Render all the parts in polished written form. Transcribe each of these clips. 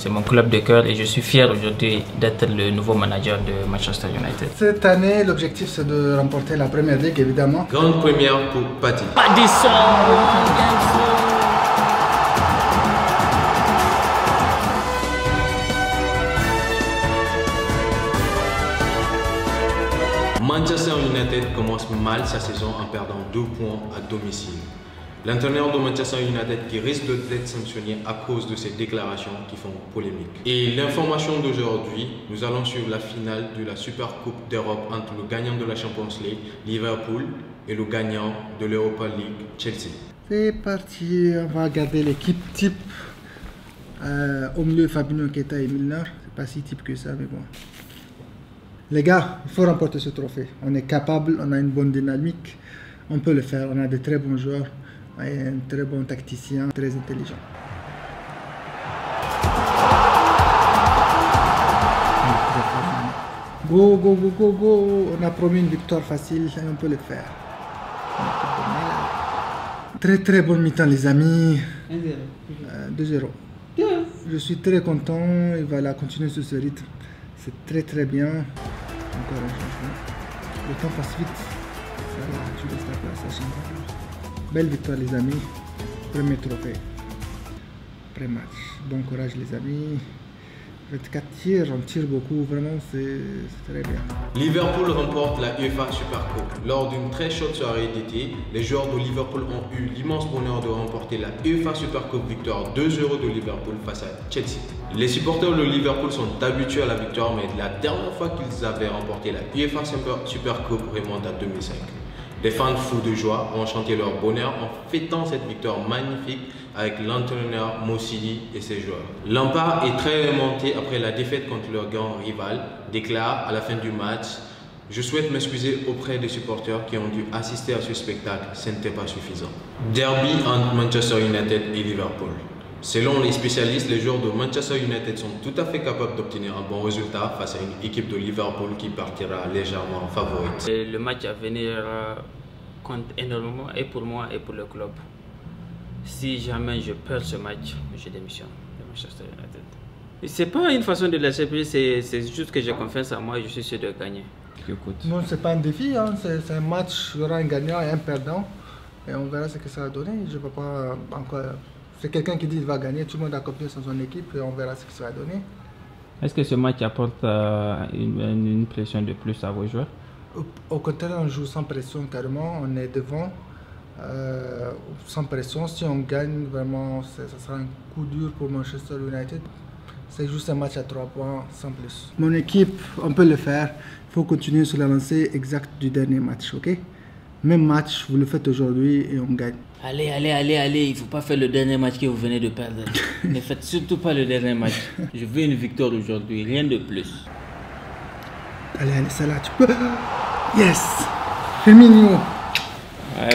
C'est mon club de cœur et je suis fier aujourd'hui d'être le nouveau manager de Manchester United. Cette année, l'objectif c'est de remporter la Premier League évidemment. Grande première pour Patty. Padisson. Manchester United commence mal sa saison en perdant 2 points à domicile. L'entraîneur de Manchester United qui risque d'être sanctionné à cause de ses déclarations qui font polémique. Et l'information d'aujourd'hui, nous allons suivre la finale de la Super Coupe d'Europe entre le gagnant de la Champions League, Liverpool, et le gagnant de l'Europa League, Chelsea. C'est parti, on va regarder l'équipe type. Au milieu, Fabinho, Keita et Milner. C'est pas si type que ça, mais bon. Les gars, il faut remporter ce trophée. On est capable, on a une bonne dynamique, on peut le faire. On a de très bons joueurs, et un très bon tacticien, très intelligent. Go, go, go, go, go. On a promis une victoire facile et on peut le faire. Très très bonne mi-temps les amis. 2-0. Je suis très content, il va continuer sur ce rythme. C'est très très bien. Encore un changement. Le temps passe vite. Voilà, tu laisses la place à changer. Belle victoire les amis. Premier trophée. Après match. Bon courage les amis. 24 tirs, on tire beaucoup, vraiment c'est très bien. Liverpool remporte la UEFA Super Cup. Lors d'une très chaude soirée d'été, les joueurs de Liverpool ont eu l'immense bonheur de remporter la UEFA Super Cup victoire 2-0 de Liverpool face à Chelsea. Les supporters de Liverpool sont habitués à la victoire, mais la dernière fois qu'ils avaient remporté la UEFA Super Cup remonte à 2005. Les fans fous de joie ont chanté leur bonheur en fêtant cette victoire magnifique avec l'entraîneur Mossili et ses joueurs. Lampard est très remonté après la défaite contre leur grand rival, déclare à la fin du match « Je souhaite m'excuser auprès des supporters qui ont dû assister à ce spectacle, ce n'était pas suffisant. » Derby entre Manchester United et Liverpool. Selon les spécialistes, les joueurs de Manchester United sont tout à fait capables d'obtenir un bon résultat face à une équipe de Liverpool qui partira légèrement favorite. Le match à venir compte énormément et pour moi et pour le club. Si jamais je perds ce match, je démissionne de Manchester United. C'est pas une façon de lâcher prise, c'est juste que j'ai confiance en moi et je suis sûr de gagner. Non, c'est pas un défi, hein. C'est un match, il y aura un gagnant et un perdant. Et on verra ce que ça va donner. Je ne peux pas encore. C'est quelqu'un qui dit qu'il va gagner, tout le monde a confiance en son équipe et on verra ce que ça va donner. Est-ce que ce match apporte une pression de plus à vos joueurs? Au contraire, on joue sans pression carrément, on est devant, sans pression. Si on gagne, vraiment, ça sera un coup dur pour Manchester United. C'est juste un match à 3 points, sans plus. Mon équipe, on peut le faire. Il faut continuer sur la lancée exacte du dernier match, ok? Même match, vous le faites aujourd'hui et on gagne. Allez, il ne faut pas faire le dernier match que vous venez de perdre. Ne faites surtout pas le dernier match. Je veux une victoire aujourd'hui, rien de plus. Allez, Salah, tu peux. Yes! Firmino.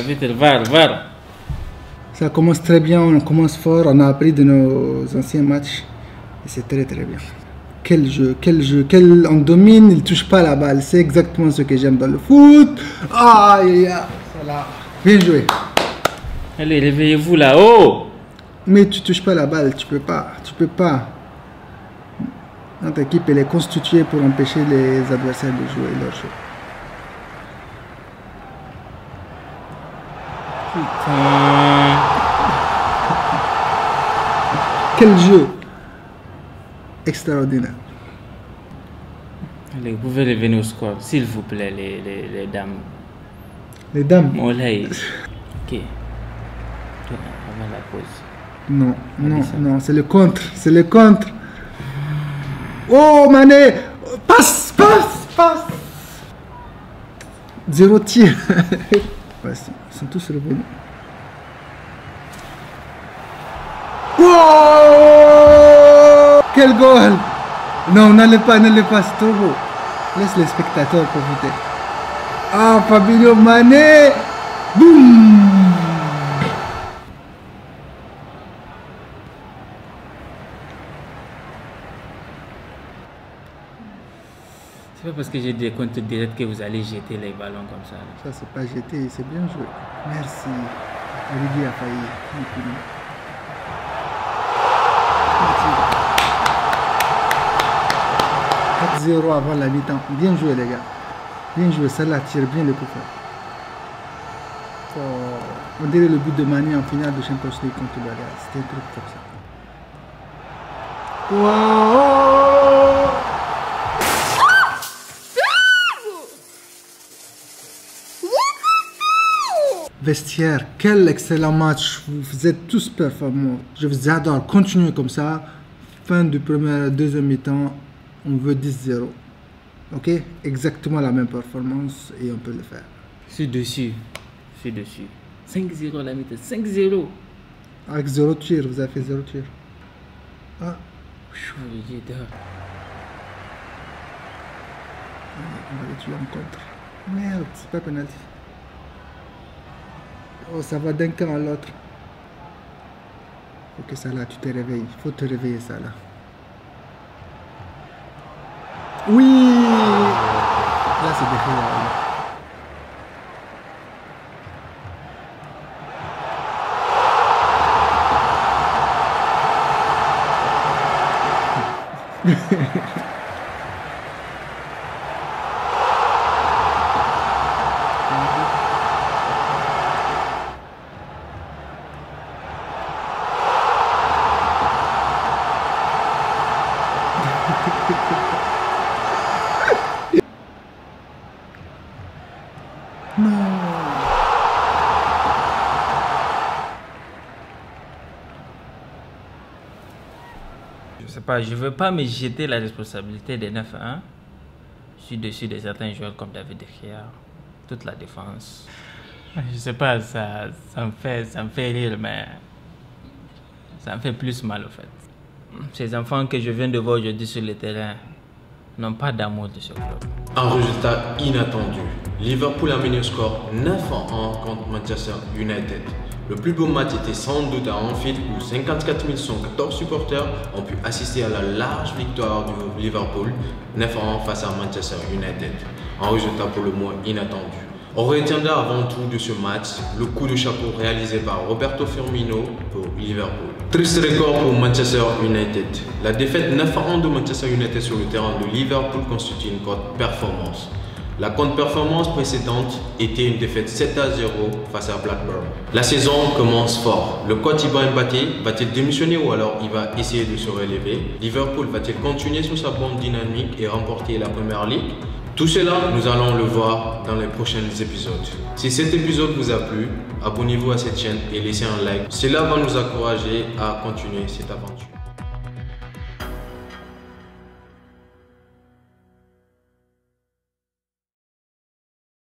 Vite, VAR. Ça commence très bien, on commence fort, on a appris de nos anciens matchs. Et c'est très très bien. Quel jeu, on domine, il ne touche pas la balle. C'est exactement ce que j'aime dans le foot. Aïe, Salah. Bien joué. Allez, réveillez-vous là-haut. Mais tu touches pas la balle, tu peux pas. Notre équipe, elle est constituée pour empêcher les adversaires de jouer leur jeu. Putain. Quel jeu extraordinaire. Allez, vous pouvez revenir au score, s'il vous plaît, les dames. Les dames. Moulay. Ok. Avant la pause. Non, c'est le contre. Oh, Mané. Passe. 0 tir. Ouais, ils sont tous revenus. Oh, quel goal! Non, n'allez pas, c'est trop beau. Laisse les spectateurs profiter. Ah, Fabinho Mané! Boum! C'est pas parce que j'ai des comptes directs que vous allez jeter les ballons comme ça. Ça, c'est pas jeté, c'est bien joué. Merci. Olivier a failli. 4-0 avant la mi-temps. Bien joué les gars. Bien joué, ça là tire bien le coup franc. On dirait le but de Manu en finale de Champions League contre le Real. C'était un truc comme ça. Wow. Vestiaire, quel excellent match. Vous êtes tous performants. Je vous adore. Continuez comme ça. Fin du deuxième mi-temps, on veut 10-0. Ok? Exactement la même performance et on peut le faire. Je suis dessus. 5-0 la mi-temps. 5-0. Avec 0 tir, vous avez fait 0 tir. Ah. Il est dehors. On va le tuer en contre. Merde, c'est pas penalty. Oh, ça va d'un camp à l'autre. Ok, ça là, tu te réveilles. Il faut te réveiller, ça là. Oui! Là, c'est derrière. Non. Je sais pas, je veux pas me jeter la responsabilité des 9-1. Je suis dessus de certains joueurs comme David De Gea, toute la défense. Je sais pas, ça me fait rire, mais ça me fait plus mal au fait. Ces enfants que je viens de voir aujourd'hui sur le terrain n'ont pas d'amour de ce club. Un résultat inattendu. Liverpool a mené au score 9-1 contre Manchester United. Le plus beau match était sans doute à Anfield où 54 114 supporters ont pu assister à la large victoire du Liverpool 9-1 face à Manchester United. Un résultat pour le moins inattendu. On retiendra avant tout de ce match le coup de chapeau réalisé par Roberto Firmino pour Liverpool. Triste record pour Manchester United. La défaite 9-1 de Manchester United sur le terrain de Liverpool constitue une contre-performance. La contre-performance précédente était une défaite 7-0 face à Blackburn. La saison commence fort. Le coach Ibrahim Baté va-t-il démissionner ou alors il va essayer de se relever? Liverpool va-t-il continuer sur sa bonne dynamique et remporter la Premier League? Tout cela, nous allons le voir dans les prochains épisodes. Si cet épisode vous a plu, abonnez-vous à cette chaîne et laissez un like. Cela va nous encourager à continuer cette aventure.